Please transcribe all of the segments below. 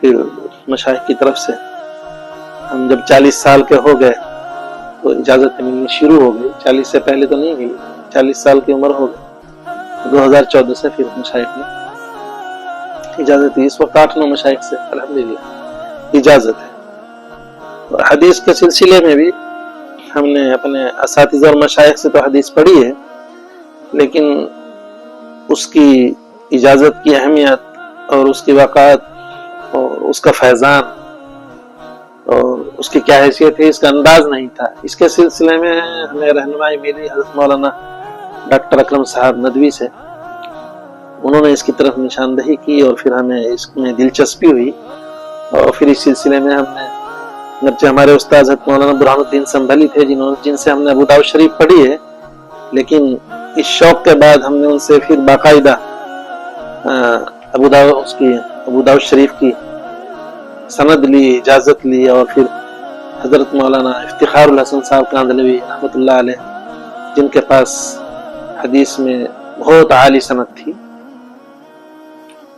پھر مشائخ کی طرف سے ہم جب 40 سال کے ہو گئے تو اجازت ملنی شروع ہو گئی. 40 سے پہلے تو نہیں ملی, 40 سال کی عمر ہو گئی. 2014 سے پھر مشائخ نے اجازت دی. اس وقت 8-9 مشائخ سے الحمدللہ اجازت ہے. اور حدیث کے سلسلے میں بھی ہم نے اپنے اساتذہ اور مشائخ سے تو حدیث پڑھی ہے, لیکن اس کی اجازت کی اہمیت اور اس کی وقات اور اس کا فیضان اور اس کی کیا حیثیت ہے اس کا انداز نہیں تھا. اس کے سلسلے میں ہمیں رہنمائی ملی حضرت مولانا ڈاکٹر اکرم صاحب ندوی سے. انہوں نے اس کی طرف نشاندہی کی اور پھر ہمیں اس میں دلچسپی ہوئی, اور پھر اس سلسلے میں ہم نے, گرچہ ہمارے استاد حضرت مولانا برہان الدین سنبھلی تھے جن سے ہم نے ابو داؤد شریف پڑھی ہے, لیکن اس شوق کے بعد ہم نے ان سے پھر باقاعدہ ابو داؤد شریف کی سند لی, اجازت لی, اور پھر حضرت مولانا افتخار الحسن صاحب کاندھلوی رحمۃ اللہ علیہ جن کے پاس حدیث میں بہت عالی سند تھی,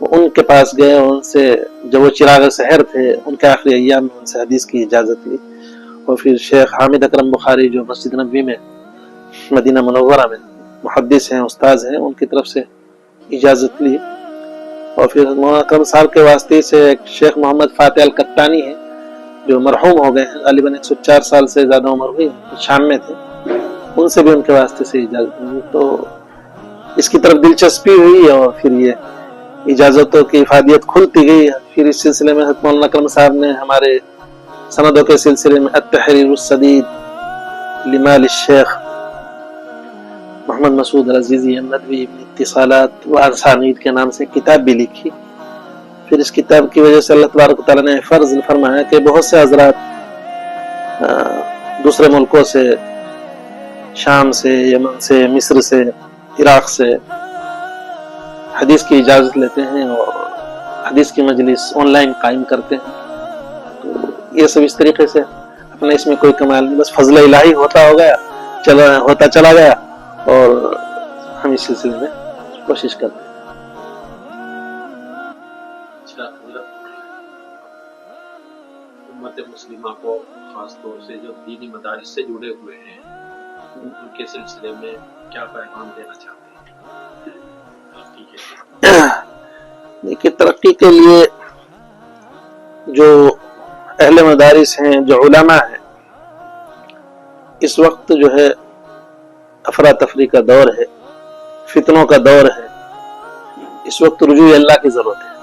ان کے پاس گئے. ان سے جب وہ چراغ سحر تھے ان کے آخری ایام میں ان سے حدیث کی اجازت لی. اور پھر شیخ حامد اکرم بخاری جو مسجد نبوی میں مدینہ منورہ میں محدث ہیں, استاذ ہیں, ان کی طرف سے اجازت لی. اور پھر مولانا اکرم صاحب کے واسطے سے ایک شیخ محمد فاتح القطانی ہیں جو مرحوم ہو گئے ہیں, غالباً 104 سال سے زیادہ عمر ہوئی, شام میں تھے, ان سے بھی ان کے واسطے سے اجازت ملی. تو اس کی طرف دلچسپی ہوئی اور پھر یہ اجازتوں کی افادیت کھلتی گئی. پھر اس سلسلے میں حضرت مولانا اکرم صاحب نے ہمارے سندوں کے سلسلے میں التحریر السدید لمال الشیخ محمد مسعود العزیزی الندوی ابن اتصالات و اسانید کے نام سے کتاب بھی لکھی. پھر اس کتاب کی وجہ سے اللہ تبارک و تعالیٰ نے فرض فرمایا کہ بہت سے حضرات دوسرے ملکوں سے, شام سے, یمن سے, مصر سے, عراق سے حدیث کی اجازت لیتے ہیں اور حدیث کی مجلس آن لائن قائم کرتے ہیں. تو یہ سب اس طریقے سے اپنے اس میں کوئی کمال نہیں, بس فضل الہی ہوتا چلا گیا اور ہم اس سلسلے میں کوشش کرتے ہیں. امت مسلمہ کو خاص طور سے جو دینی مدارس سے جڑے ہوئے ہیں ان کے سلسلے میں کیا پیغام دینا چاہتے ہیں؟ دیکھیے, ترقی کے لیے جو اہل مدارس ہیں, جو علماء ہیں, اس وقت جو ہے افراتفری کا دور ہے, فتنوں کا دور ہے. اس وقت رجوع اللہ کی ضرورت ہے,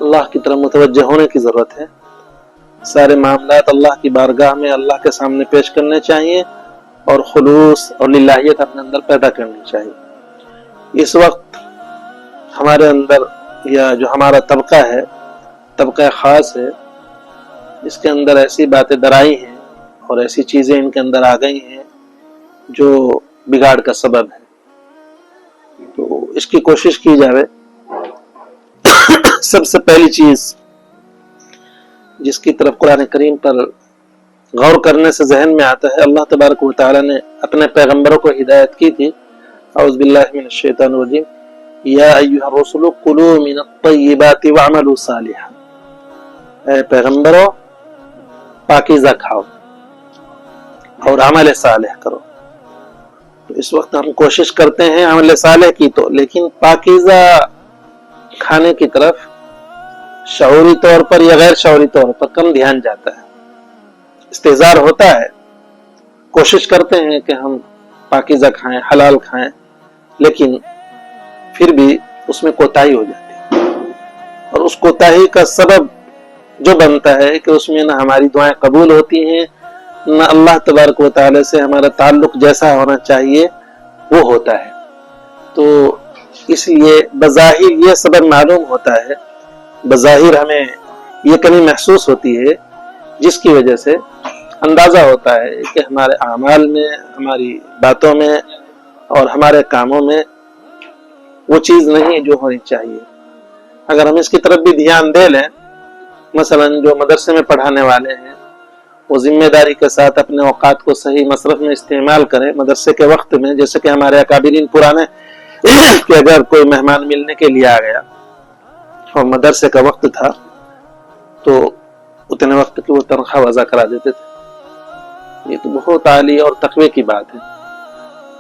اللہ کی طرف متوجہ ہونے کی ضرورت ہے. سارے معاملات اللہ کی بارگاہ میں اللہ کے سامنے پیش کرنے چاہیے اور خلوص اور للہیت اپنے اندر پیدا کرنی چاہیے. اس وقت ہمارے اندر یا جو ہمارا طبقہ ہے, طبقہ خاص ہے, اس کے اندر ایسی باتیں درائی ہیں اور ایسی چیزیں ان کے اندر آ گئی ہیں جو بگاڑ کا سبب ہے. تو اس کی کوشش کی جاوے. سب سے پہلی چیز جس کی طرف قرآن کریم پر غور کرنے سے ذہن میں آتا ہے, اللہ تبارک و تعالی نے اپنے پیغمبروں کو ہدایت کی تھی. اعوذ باللہ من الشیطان الرجیم, یا ایھا الرسل کلوا من الطیبات واعملوا صالحا. اے پیغمبروں, پاکیزہ کھاؤ اور عمل صالح کرو. تو اس وقت ہم کوشش کرتے ہیں عمل صالح کی تو, لیکن پاکیزہ کھانے کی طرف شعوری طور پر یا غیر شعوری طور پر کم دھیان جاتا ہے. استحضار ہوتا ہے, کوشش کرتے ہیں کہ ہم پاکیزہ کھائیں, حلال کھائیں, لیکن پھر بھی اس میں کوتاہی ہو جاتی ہے. اور اس کوتاہی کا سبب جو بنتا ہے کہ اس میں نہ ہماری دعائیں قبول ہوتی ہیں, نہ اللہ تبارک و تعالی سے ہمارا تعلق جیسا ہونا چاہیے وہ ہوتا ہے. تو اس لیے بظاہر یہ سبب معلوم ہوتا ہے, بظاہر ہمیں یہ کمی محسوس ہوتی ہے, جس کی وجہ سے اندازہ ہوتا ہے کہ ہمارے اعمال میں, ہماری باتوں میں اور ہمارے کاموں میں وہ چیز نہیں جو ہونی چاہیے. اگر ہم اس کی طرف بھی دھیان دے لیں, مثلا جو مدرسے میں پڑھانے والے ہیں وہ ذمہ داری کے ساتھ اپنے اوقات کو صحیح مصرف میں استعمال کریں مدرسے کے وقت میں, جیسے کہ ہمارے اکابرین پرانے کہ اگر کوئی مہمان ملنے کے لیے آ گیا اور مدرسے کا وقت تھا تو اتنے وقت کی وہ تنخواہ وضع کرا دیتے تھے. یہ تو بہت عالی اور تقوی کی بات ہے.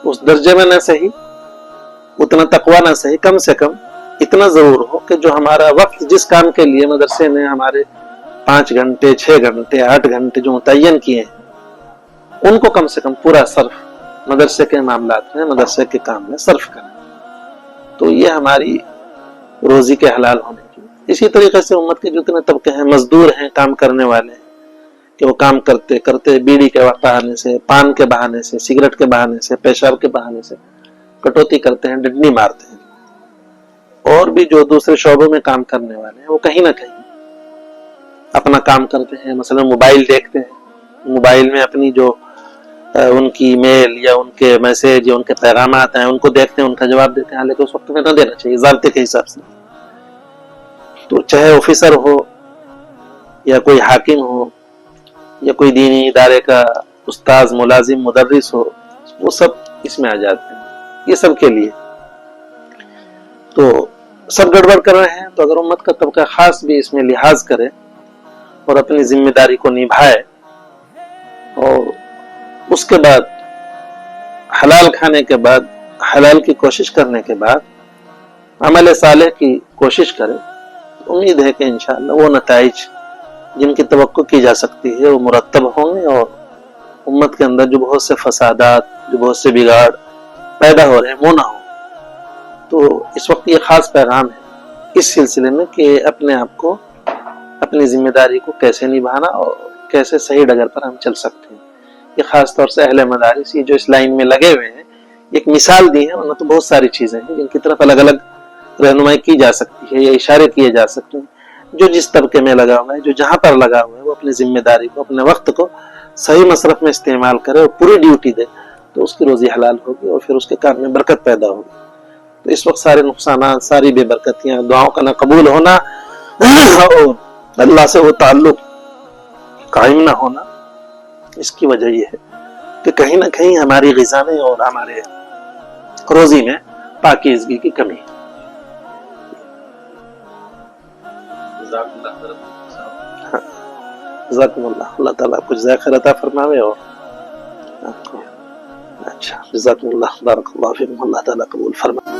اس درجے میں نہ صحیح, اتنا تقوی نہ صحیح, کم سے کم اتنا ضرور ہو کہ جو ہمارا وقت جس کام کے لیے مدرسے نے ہمارے 5 گھنٹے 6 گھنٹے 8 گھنٹے جو متعین کیے ہیں ان کو کم سے کم پورا صرف مدرسے کے معاملات میں, مدرسے کے کام میں صرف کریں. تو یہ ہماری روزی کے حلال ہونے کی. اسی طریقے سے امت کے جتنے طبقے ہیں, مزدور ہیں, کام کرنے والے ہیں, کہ وہ کام کرتے کرتے بیڑی کے بہانے سے, پان کے بہانے سے, سگریٹ کے بہانے سے, پیشاب کے بہانے سے کٹوتی کرتے ہیں, ڈڈنی مارتے ہیں. اور بھی جو دوسرے شعبوں میں کام کرنے والے ہیں وہ کہیں نہ کہیں اپنا کام کرتے ہیں. مثلا موبائل دیکھتے ہیں, موبائل میں اپنی جو ان کی میل یا ان کے میسج یا ان کے پیغامات ہیں ان کو دیکھتے ہیں, ان کا جواب دیتے ہیں, لیکن اس وقت میں نہ دینا چاہیے ضابطے کے حساب سے. تو چاہے آفیسر ہو یا کوئی حاکم ہو یا کوئی دینی ادارے کا استاذ, ملازم, مدرس ہو, وہ سب اس میں آ جاتے ہیں. یہ سب کے لیے تو سب گڑبڑ کر رہے ہیں. تو اگر امت کا طبقہ خاص بھی اس میں لحاظ کرے اور اپنی ذمہ داری کو نبھائے اور اس کے بعد حلال کھانے کے بعد, حلال کی کوشش کرنے کے بعد عمل صالح کی کوشش کرے, امید ہے کہ انشاءاللہ وہ نتائج جن کی توقع کی جا سکتی ہے وہ مرتب ہوں گے اور امت کے اندر جو بہت سے فسادات, جو بہت سے بگاڑ پیدا ہو رہے ہیں وہ نہ ہوں. تو اس وقت یہ خاص پیغام ہے اس سلسلے میں کہ اپنے آپ کو, اپنی ذمہ داری کو کیسے نبھانا اور کیسے صحیح ڈگر پر ہم چل سکتے ہیں. یہ خاص طور سے اہل مدارس یہ جو اس لائن میں لگے ہوئے ہیں ایک مثال دی ہے, ورنہ تو بہت ساری چیزیں ہیں جن کی طرف الگ الگ رہنمائی کی جا سکتی ہے یا اشارے کیے جا سکتے ہیں. جو جس طبقے میں لگا ہوا ہے, جو جہاں پر لگا ہوا ہے, وہ اپنی ذمہ داری کو, اپنے وقت کو صحیح مصرف میں استعمال کرے اور پوری ڈیوٹی دے, تو اس کی روزی حلال ہوگی اور پھر اس کے کام میں برکت پیدا ہوگی. تو اس وقت سارے نقصانات, ساری بے برکتیاں, دعاؤں کا نہ قبول ہونا اور اللہ سے وہ تعلق قائم نہ ہونا, اس کی وجہ یہ ہے کہ کہیں نہ کہیں ہماری غذا میں اور ہمارے روزی میں پاکیزگی کی کمی ہے. جزاکم اللہ, اللہ تعالیٰ کچھ ذائقہ عطا فرماوے اور آپ کو. اچھا, جزاکم اللہ, بارک اللہ فیکم, اللہ تعالیٰ قبول فرمائے.